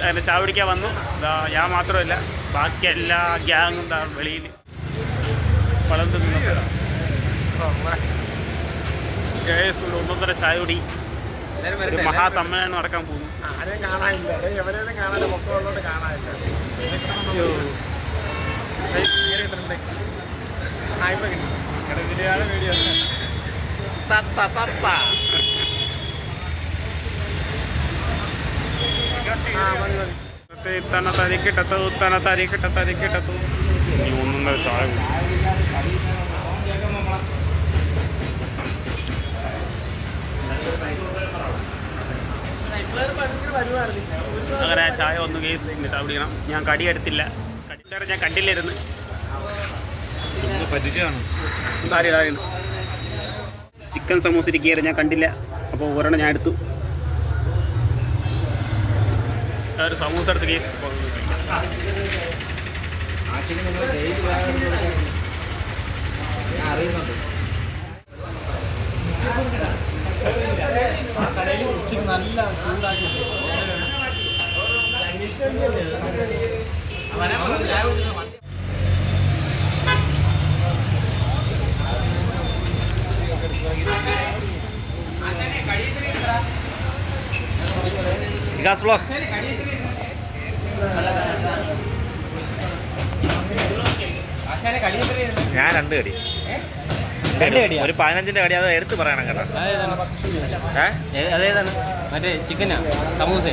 അതിൻ്റെ ചായ കുടിക്കാൻ വന്നു. ഞാൻ മാത്രമല്ല, ബാക്കി എല്ലാ ഗ്യാങ്ങും വെളിയിൽ വളർന്നു നിന്നപ്പോഴാണ് ഒന്നൊന്നര ചായ കുടി ഒരു മഹാസമ്മേളനം നടക്കാൻ പോകുന്നു. തന തരിക്കിട്ടത്തു ഒന്നൊന്നര ചായ കുടി. അങ്ങനെ ചായ ഒന്ന് കേസ് ചായ കുടിക്കണം. ഞാൻ കടി എടുത്തില്ല, കടിക്കാറ് ഞാൻ കണ്ടില്ലായിരുന്നു. ചിക്കൻ സമൂസ ഇരിക്കുകയായിരുന്നു, ഞാൻ കണ്ടില്ല. അപ്പോൾ ഒരെണ്ണം ഞാൻ എടുത്തു. ഒരു സമൂസ എടുത്ത് കേസ് അറിയുന്നുണ്ട്. നല്ല ചൂടാക്കി വികാസ് ബ്ലോഗ് ഞാൻ 2 കടി, ഒരു 15ന്റെ കടി. അത് എടുത്ത് പറയണം കേട്ടോ. അതേതാണ് മറ്റേ ചിക്കനാ സമൂസ.